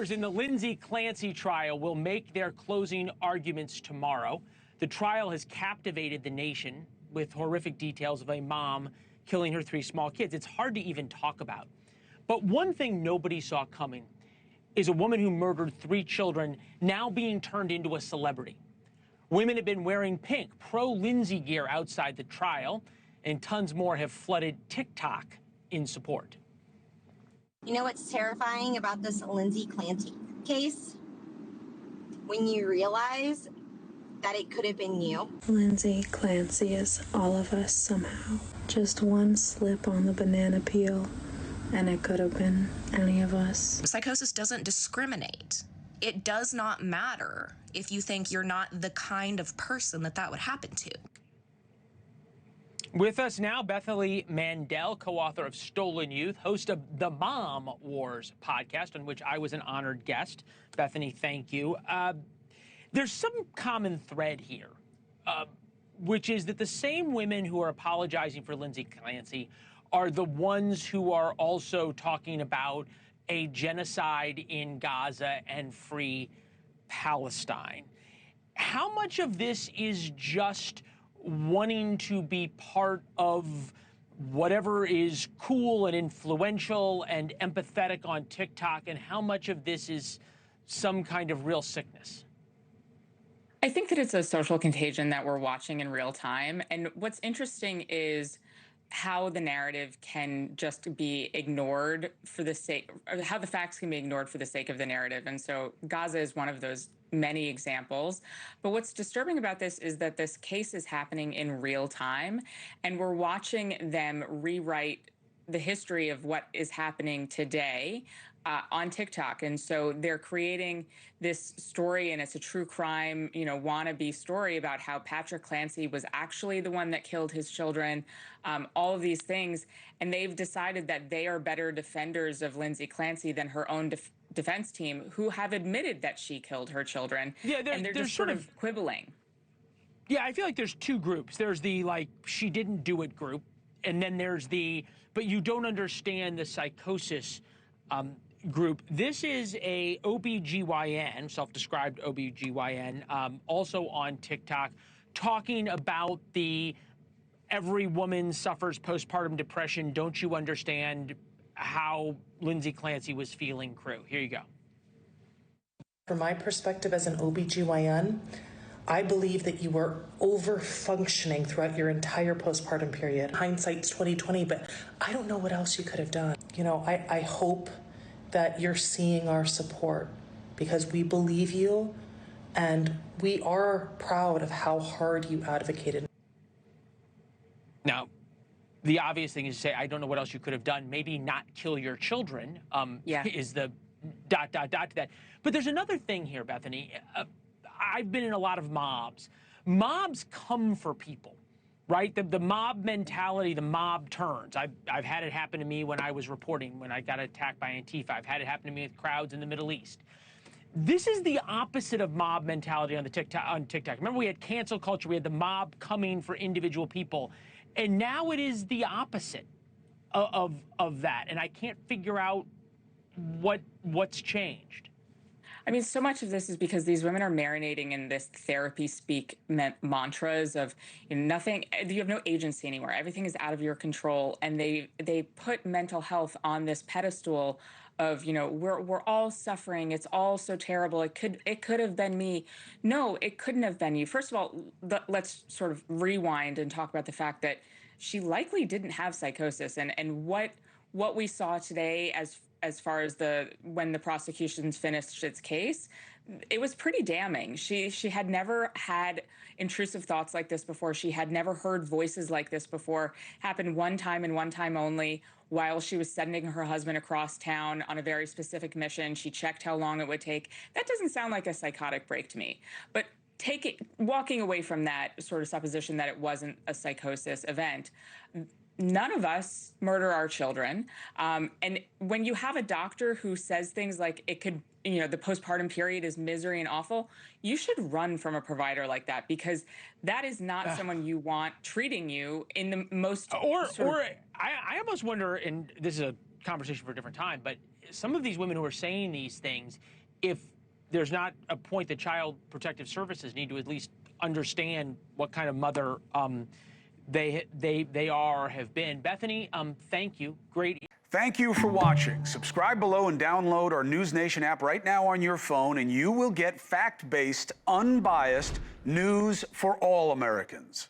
Lawyers in the Lindsay Clancy trial will make their closing arguments tomorrow. The trial has captivated the nation with horrific details of a mom killing her 3 small kids. It's hard to even talk about. But one thing nobody saw coming is a woman who murdered 3 children now being turned into a celebrity. Women have been wearing pink, pro-Lindsay gear outside the trial, and tons more have flooded TikTok in support. You know what's terrifying about this Lindsay Clancy case? When you realize that it could have been you. Lindsay Clancy is all of us somehow. Just one slip on the banana peel, and it could have been any of us. Psychosis doesn't discriminate. It does not matter if you think you're not the kind of person that would happen to. With us now, Bethany Mandel, co-author of Stolen Youth, host of the Mom Wars podcast, on which I was an honored guest. Bethany, thank you. There's some common thread here, which is that the same women who are apologizing for Lindsay Clancy are the ones who are also talking about a genocide in Gaza and free Palestine. How much of this is just wanting to be part of whatever is cool and influential and empathetic on TikTok, and how much of this is some kind of real sickness? I think that it's a social contagion that we're watching in real time. And what's interesting is how the narrative can just be ignored for the sake, or how the facts can be ignored for the sake of the narrative. And so Gaza is one of those many examples. But what's disturbing about this is that this case is happening in real time, and we're watching them rewrite the history of what is happening today on TikTok. And so they're creating this story, and it's a true crime, wannabe story about how Patrick Clancy was actually the one that killed his children, all of these things. And they've decided that they are better defenders of Lindsay Clancy than her own defense team, who have admitted that she killed her children. Yeah, and they're just sort of quibbling. Yeah, I feel like there's 2 groups. There's the, like, she didn't do it group, and then there's the, but you don't understand the psychosis group. This is a OBGYN, self-described OBGYN, also on TikTok, talking about the every woman suffers postpartum depression, don't you understand how Lindsay Clancy was feeling crew. Here you go. From my perspective as an OBGYN, I believe that you were over-functioning throughout your entire postpartum period. Hindsight's 20/20, but I don't know what else you could have done. I hope that you're seeing our support, because we believe you and we are proud of how hard you advocated. Now, the obvious thing is to say, I don't know what else you could have done. Maybe not kill your children is the ... to that. But there's another thing here, Bethany. I've been in a lot of mobs. Mobs come for people, right? The mob mentality, the mob turns. I've had it happen to me when I was reporting, when I got attacked by Antifa. I've had it happen to me with crowds in the Middle East. This is the opposite of mob mentality on TikTok. Remember, we had cancel culture. We had the mob coming for individual people. And now it is the opposite of that. And I can't figure out what's changed. I mean, so much of this is because these women are marinating in this therapy speak mantras of nothing, you have no agency anymore. Everything is out of your control. And they put mental health on this pedestal of, we're all suffering. It's all so terrible. It could have been me. No, it couldn't have been you. First of all, let's sort of rewind and talk about the fact that she likely didn't have psychosis. And what we saw today as far as when the prosecution's finished its case, it was pretty damning. She had never had intrusive thoughts like this before. She had never heard voices like this before. Happened one time and one time only, while she was sending her husband across town on a very specific mission. She checked how long it would take. That doesn't sound like a psychotic break to me. But walking away from that sort of supposition that it wasn't a psychosis event, none of us murder our children. And when you have a doctor who says things like it could, the postpartum period is misery and awful, you should run from a provider like that, because that is not someone you want treating you in the most... I almost wonder, and this is a conversation for a different time, but some of these women who are saying these things, if there's not a point that Child Protective Services need to at least understand what kind of mother they are or have been. Bethany, thank you. Great. Thank you for watching. Subscribe below and download our NewsNation app right now on your phone, and you will get fact-based, unbiased news for all Americans.